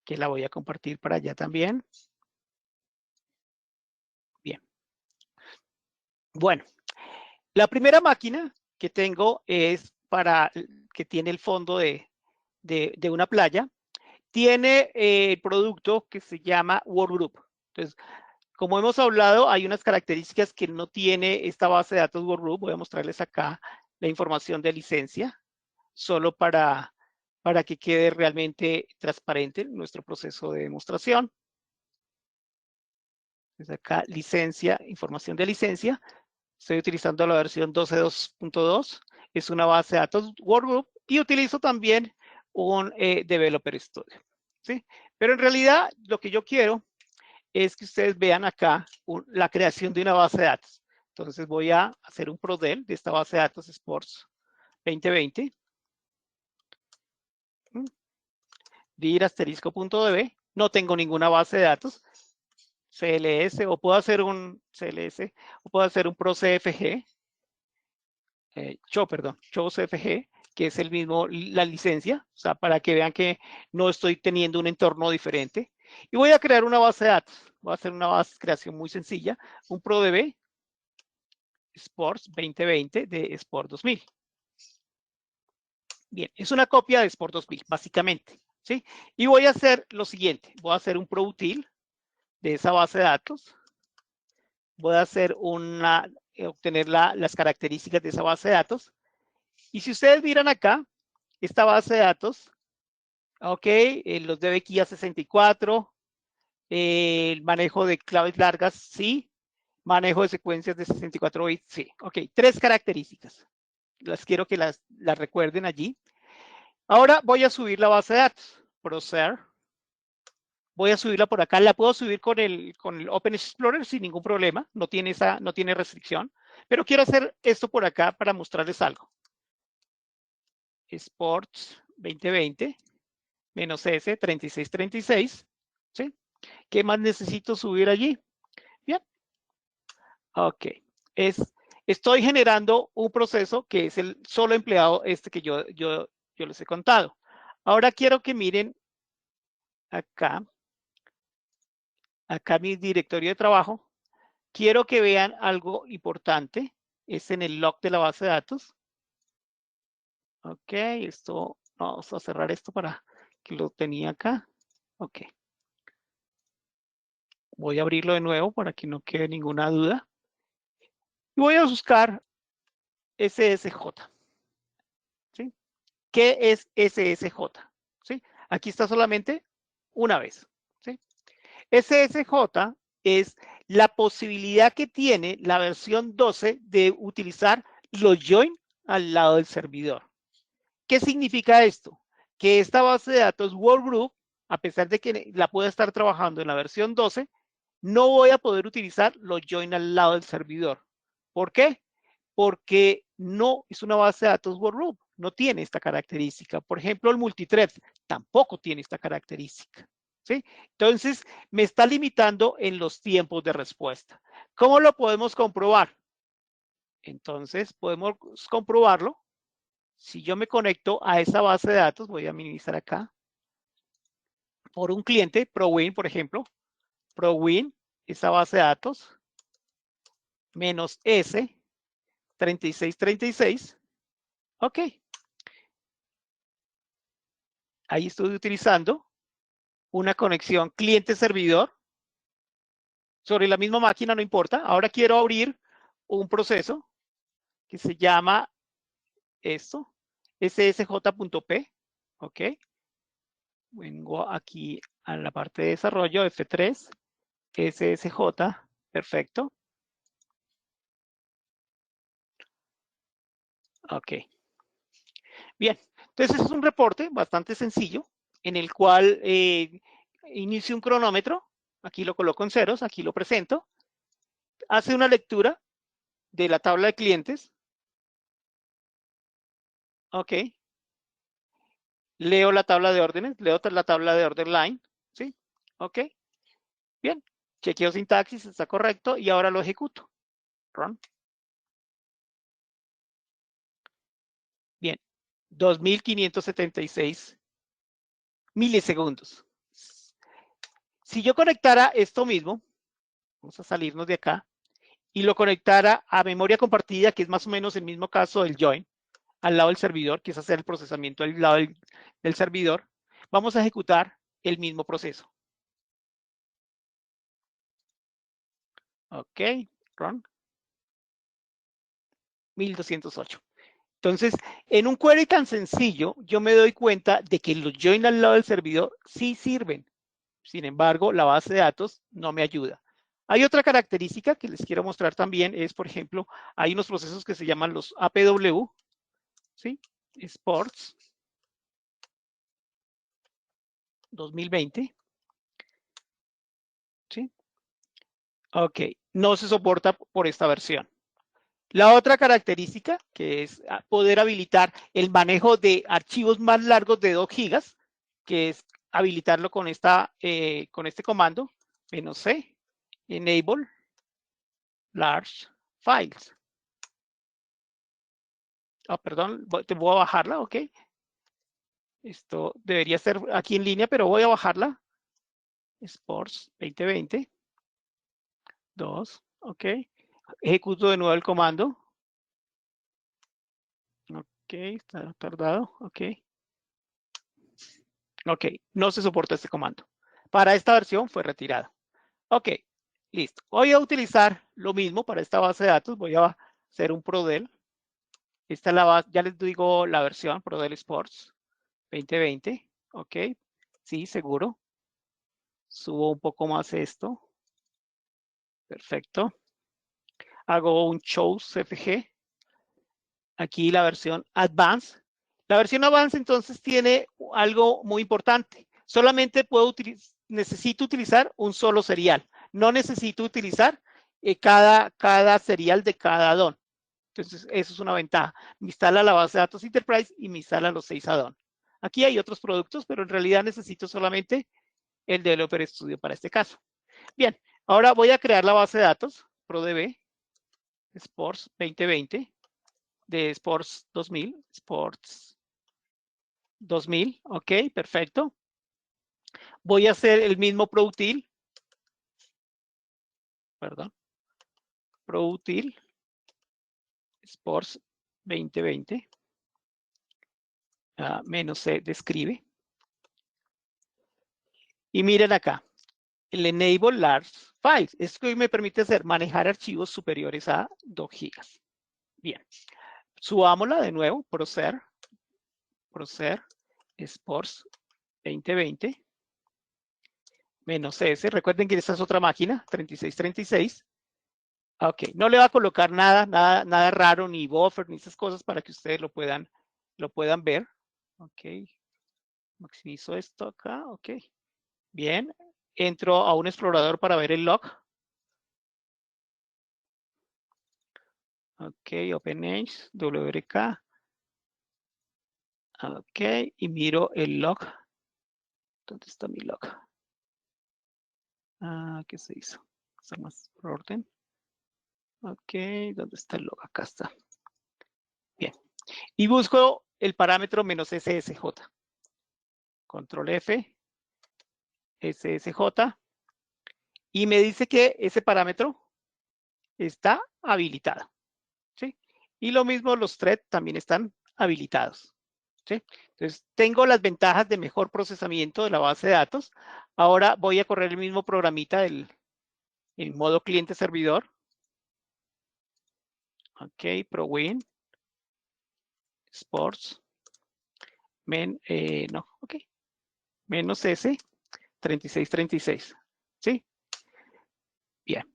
que la voy a compartir para allá también. Bien. Bueno, la primera máquina que tengo es que tiene el fondo de una playa. Tiene el producto que se llama Workgroup. Entonces, como hemos hablado, hay unas características que no tiene esta base de datos Workgroup. Voy a mostrarles acá la información de licencia, solo para que quede realmente transparente nuestro proceso de demostración. Entonces acá, licencia, información de licencia. Estoy utilizando la versión 12.2. Es una base de datos Workgroup y utilizo también un Developer Studio, ¿sí? Pero en realidad, lo que yo quiero es que ustedes vean acá la creación de una base de datos. Entonces voy a hacer un prodel de esta base de datos Sports 2020. dir *.db. No tengo ninguna base de datos. CLS, o puedo hacer un CLS, o puedo hacer un ProCFG. Show CFG, que es el mismo, la licencia, o sea, para que vean que no estoy teniendo un entorno diferente. Y voy a crear una base de datos. Voy a hacer una base de creación muy sencilla, un ProDB Sports 2020 de Sport 2000. Bien, es una copia de Sport 2000, básicamente, ¿sí? Y voy a hacer lo siguiente. Voy a hacer un ProUtil de esa base de datos. Voy a hacer una obtener las características de esa base de datos. Y si ustedes miran acá, esta base de datos, ok, los DB-Key 64, el manejo de claves largas, sí, manejo de secuencias de 64 bits, sí. Ok, 3 características. Las quiero que las recuerden allí. Ahora voy a subir la base de datos. Browser. Voy a subirla por acá. La puedo subir con el Open Explorer sin ningún problema. No tiene restricción. Pero quiero hacer esto por acá para mostrarles algo. Sports 2020 menos S 3636. ¿Sí? ¿Qué más necesito subir allí? Bien. Ok. Estoy generando un proceso que es el solo empleado que yo les he contado. Ahora quiero que miren acá mi directorio de trabajo. Quiero que vean algo importante. Es en el log de la base de datos. Ok, vamos a cerrar esto para que lo tenía acá. Ok. Voy a abrirlo de nuevo para que no quede ninguna duda. Y voy a buscar SSJ. ¿Sí? ¿Qué es SSJ? ¿Sí? Aquí está solamente una vez. ¿Sí? SSJ es la posibilidad que tiene la versión 12 de utilizar los join al lado del servidor. ¿Qué significa esto? Que esta base de datos Workgroup, a pesar de que la pueda estar trabajando en la versión 12, no voy a poder utilizar los join al lado del servidor. ¿Por qué? Porque no es una base de datos Workgroup, no tiene esta característica. Por ejemplo, el multithread tampoco tiene esta característica. ¿Sí? Entonces, me está limitando en los tiempos de respuesta. ¿Cómo lo podemos comprobar? Entonces, podemos comprobarlo. Si yo me conecto a esa base de datos, voy a minimizar acá, por un cliente, ProWin, por ejemplo, ProWin, esa base de datos, menos S, 3636, ok. Ahí estoy utilizando una conexión cliente-servidor sobre la misma máquina, no importa. Ahora quiero abrir un proceso que se llama esto, sSj.p, ok. Vengo aquí a la parte de desarrollo, F3, SSJ, perfecto. Ok. Bien, entonces es un reporte bastante sencillo en el cual inicio un cronómetro, aquí lo coloco en ceros, aquí lo presento, hace una lectura de la tabla de clientes, ok, leo la tabla de órdenes, leo la tabla de order line, ¿sí? Ok, bien, chequeo sintaxis, está correcto y ahora lo ejecuto. Run. Bien, 2576 milisegundos. Si yo conectara esto mismo, vamos a salirnos de acá, y lo conectara a memoria compartida, que es más o menos el mismo caso del join, al lado del servidor, que es hacer el procesamiento al lado del servidor, vamos a ejecutar el mismo proceso. Ok, run. 1208. Entonces, en un query tan sencillo, yo me doy cuenta de que los join al lado del servidor sí sirven. Sin embargo, la base de datos no me ayuda. Hay otra característica que les quiero mostrar también, es, por ejemplo, hay unos procesos que se llaman los APW, ¿sí? Sports 2020, ¿sí? Ok, no se soporta por esta versión. La otra característica, que es poder habilitar el manejo de archivos más largos de 2 gigas, que es habilitarlo con este comando, "-c", enable large files. Perdón, te voy a bajarla, ok. Esto debería ser aquí en línea, pero voy a bajarla. Sports 2020. 2, ok. Ejecuto de nuevo el comando. Ok, está tardado, ok. Ok, no se soporta este comando. Para esta versión fue retirado. Ok, Listo. Voy a utilizar lo mismo para esta base de datos. Voy a hacer un Prodel. Esta es la base, ya les digo la versión Prodel Sports 2020. Ok. Sí, seguro. Subo un poco más esto. Perfecto. Hago un show CFG. Aquí la versión Advanced. La versión Advanced entonces tiene algo muy importante. Solamente necesito utilizar un solo serial. No necesito utilizar cada serial de cada addon. Entonces, eso es una ventaja. Me instala la base de datos Enterprise y me instala los 6 addon. Aquí hay otros productos, pero en realidad necesito solamente el Developer Studio para este caso. Bien, ahora voy a crear la base de datos ProDB Sports 2020 de Sports 2000, Sports 2000, ok, perfecto. Voy a hacer el mismo ProUtil, perdón, ProUtil Sports 2020, menos C describe. Y miren acá, el Enable Large Files. Esto que me permite hacer manejar archivos superiores a 2 gigas. Bien, subámosla de nuevo, Procer Sports 2020, menos S. Recuerden que esta es otra máquina, 3636. Ok, no le va a colocar nada raro, ni buffer, ni esas cosas para que ustedes lo puedan ver. Ok, maximizo esto acá, ok. Bien, entro a un explorador para ver el log. Ok, OpenAge, WRK. Ok, y miro el log. ¿Dónde está mi log? ¿Qué se hizo? Está más por orden. Ok, ¿dónde está el log? Acá está. Bien. Y busco el parámetro "-ssh". Control F, SSJ. Y me dice que ese parámetro está habilitado. ¿Sí? Y lo mismo los threads también están habilitados. ¿Sí? Entonces, tengo las ventajas de mejor procesamiento de la base de datos. Ahora voy a correr el mismo programita en modo cliente-servidor. Ok, ProWin, Sports, menos S, 3636. ¿Sí? Bien.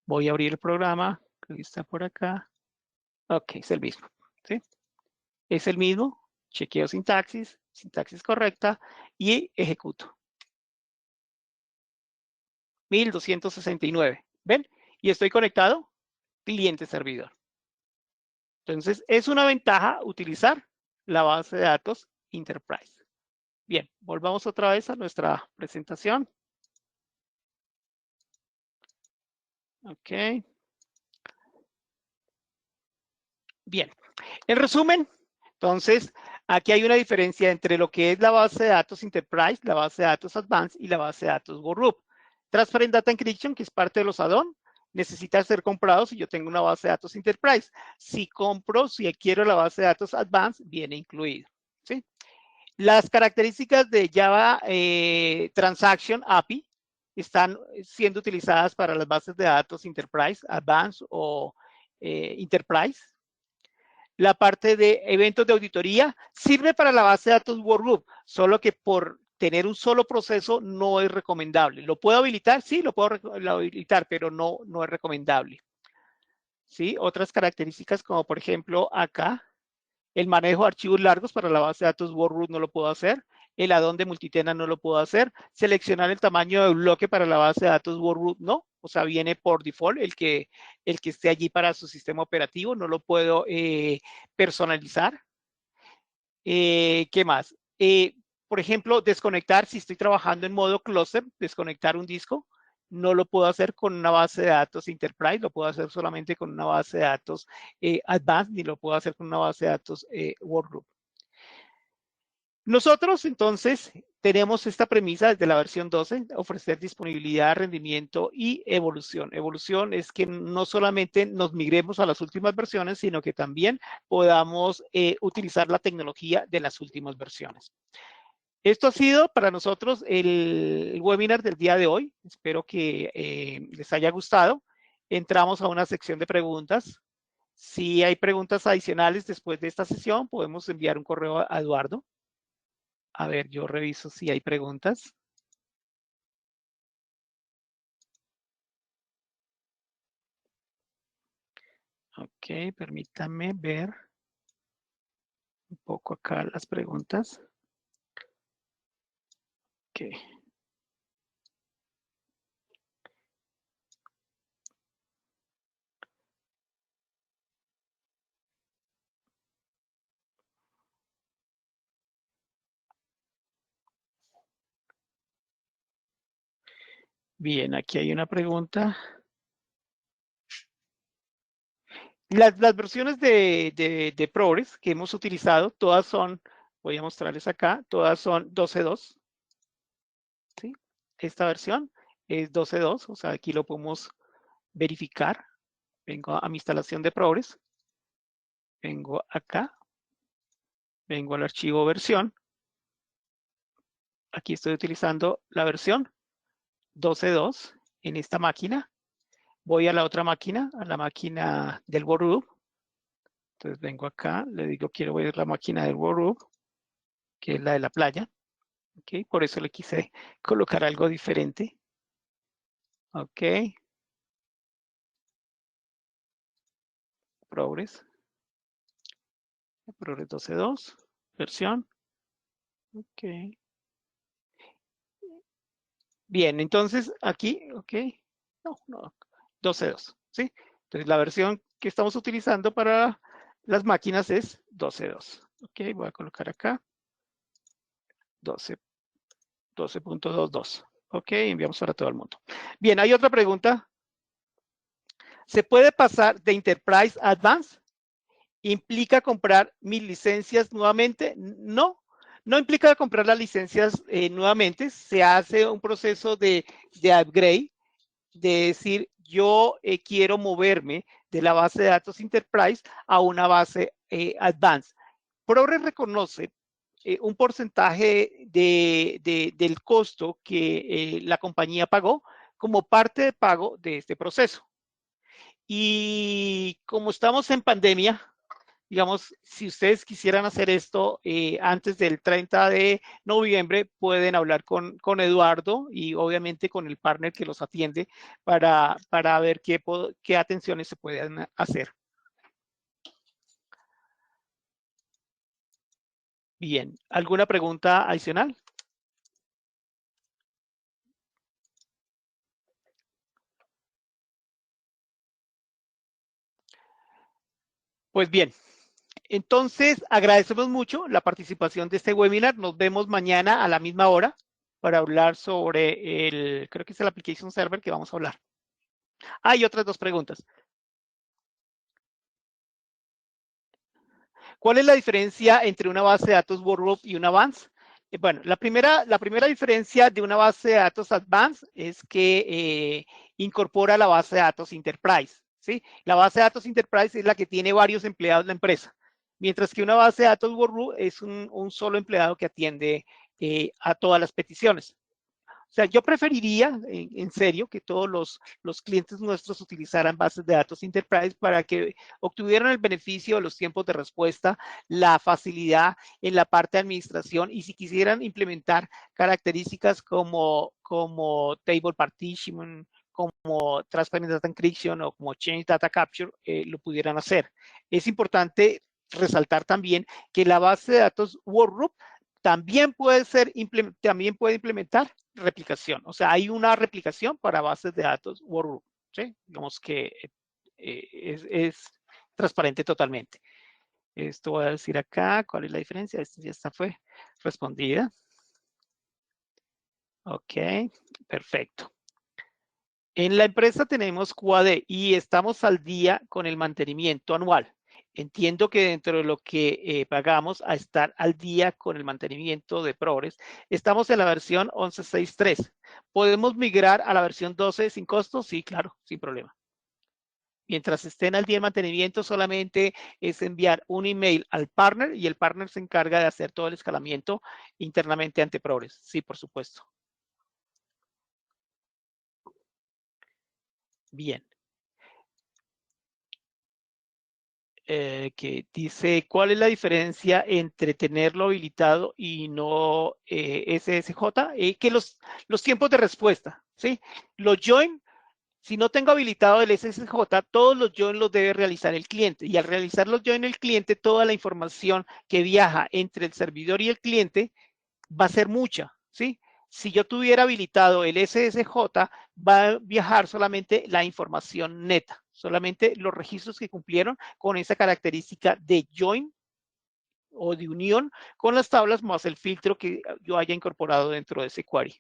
Voy a abrir el programa, que está por acá. Ok, es el mismo. ¿Sí? Es el mismo. Chequeo sintaxis correcta y ejecuto. 1269. ¿Ven? Y estoy conectado cliente-servidor. Entonces, es una ventaja utilizar la base de datos Enterprise. Bien, volvamos otra vez a nuestra presentación. Ok. Bien. En resumen, entonces, aquí hay una diferencia entre lo que es la base de datos Enterprise, la base de datos Advanced y la base de datos Workgroup. Transparent Data Encryption, que es parte de los add-on, necesita ser comprado si yo tengo una base de datos Enterprise. Si adquiero la base de datos Advanced, viene incluido. ¿Sí? Las características de Java Transaction API están siendo utilizadas para las bases de datos Enterprise, Advanced o Enterprise. La parte de eventos de auditoría sirve para la base de datos Workgroup, solo que por tener un solo proceso no es recomendable. ¿Lo puedo habilitar? Sí, lo puedo habilitar, pero no es recomendable. ¿Sí? Otras características como por ejemplo acá, el manejo de archivos largos para la base de datos Workgroup no lo puedo hacer. El addon de multitenant no lo puedo hacer. Seleccionar el tamaño de bloque para la base de datos Workgroup no. O sea, viene por default el que esté allí para su sistema operativo. No lo puedo personalizar. ¿Qué más? Por ejemplo, desconectar, si estoy trabajando en modo cluster, desconectar un disco, no lo puedo hacer con una base de datos Enterprise, lo puedo hacer solamente con una base de datos Advanced, ni lo puedo hacer con una base de datos Workgroup. Nosotros, entonces, tenemos esta premisa desde la versión 12, ofrecer disponibilidad, rendimiento y evolución. Evolución es que no solamente nos migremos a las últimas versiones, sino que también podamos utilizar la tecnología de las últimas versiones. Esto ha sido para nosotros el webinar del día de hoy. Espero que les haya gustado. Entramos a una sección de preguntas. Si hay preguntas adicionales después de esta sesión, podemos enviar un correo a Eduardo. A ver, yo reviso si hay preguntas. Ok, permítame ver un poco acá las preguntas. Ok. Bien, aquí hay una pregunta. Las versiones de ProRes que hemos utilizado, todas son, voy a mostrarles acá, todas son 12.2. ¿Sí? Esta versión es 12.2, o sea, aquí lo podemos verificar. Vengo a mi instalación de ProRes. Vengo acá. Vengo al archivo versión. Aquí estoy utilizando la versión 12.2 en esta máquina. Voy a la otra máquina, a la máquina del Workgroup. Entonces vengo acá, le digo quiero ver la máquina del Workgroup, que es la de la playa. Okay, por eso le quise colocar algo diferente. Ok. ProRes. ProRes 12.2, versión. Ok. Bien, entonces aquí, ok. No, 12.2, ¿sí? Entonces la versión que estamos utilizando para las máquinas es 12.2. Ok, voy a colocar acá 12.22. Ok, enviamos para todo el mundo. Bien, hay otra pregunta. ¿Se puede pasar de Enterprise a Advanced? ¿Implica comprar mis licencias nuevamente? No, no implica comprar las licencias nuevamente. Se hace un proceso de upgrade, de decir, yo quiero moverme de la base de datos Enterprise a una base Advanced. ProRes reconoce un porcentaje del costo que la compañía pagó como parte de pago de este proceso. Y como estamos en pandemia, digamos, si ustedes quisieran hacer esto antes del 30 de noviembre, pueden hablar con Eduardo y obviamente con el partner que los atiende para ver qué atenciones se pueden hacer. Bien, ¿alguna pregunta adicional? Pues bien, entonces agradecemos mucho la participación de este webinar. Nos vemos mañana a la misma hora para hablar sobre creo que es el Application Server que vamos a hablar. Hay otras dos preguntas. ¿Cuál es la diferencia entre una base de datos Workgroup y una Advanced? Bueno, la primera diferencia de una base de datos Advanced es que incorpora la base de datos Enterprise. ¿Sí? La base de datos Enterprise es la que tiene varios empleados en la empresa, mientras que una base de datos Workgroup es un solo empleado que atiende a todas las peticiones. O sea, yo preferiría, en serio, que todos los clientes nuestros utilizaran bases de datos Enterprise para que obtuvieran el beneficio de los tiempos de respuesta, la facilidad en la parte de administración y si quisieran implementar características como Table Partition, como Transparent Data Encryption o como Change Data Capture, lo pudieran hacer. Es importante resaltar también que la base de datos Workgroup también puede implementar replicación. O sea, hay una replicación para bases de datos Workgroup. ¿Sí? Digamos que es transparente totalmente. Esto voy a decir acá. ¿Cuál es la diferencia? Esta ya fue respondida. Ok, perfecto. En la empresa tenemos QAD y estamos al día con el mantenimiento anual. Entiendo que dentro de lo que pagamos a estar al día con el mantenimiento de ProRes, estamos en la versión 11.6.3. ¿Podemos migrar a la versión 12 sin costo? Sí, claro, sin problema. Mientras estén al día de mantenimiento, solamente es enviar un email al partner y el partner se encarga de hacer todo el escalamiento internamente ante Progress. Sí, por supuesto. Bien. Que dice, ¿cuál es la diferencia entre tenerlo habilitado y no SSJ? Que los tiempos de respuesta, ¿sí? Los join, si no tengo habilitado el SSJ, todos los join los debe realizar el cliente. Y al realizar los join el cliente, toda la información que viaja entre el servidor y el cliente va a ser mucha, ¿sí? Si yo tuviera habilitado el SSJ, va a viajar solamente la información neta, solamente los registros que cumplieron con esa característica de join o de unión con las tablas más el filtro que yo haya incorporado dentro de ese query.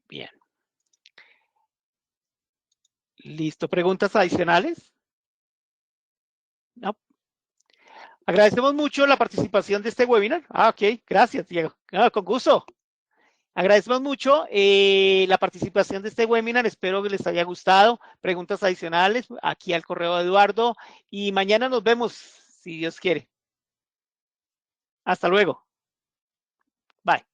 Bien. Listo. ¿Preguntas adicionales? No. Agradecemos mucho la participación de este webinar. Ok. Gracias, Diego. Con gusto. Agradecemos mucho la participación de este webinar. Espero que les haya gustado. Preguntas adicionales aquí al correo de Eduardo. Y mañana nos vemos, si Dios quiere. Hasta luego. Bye.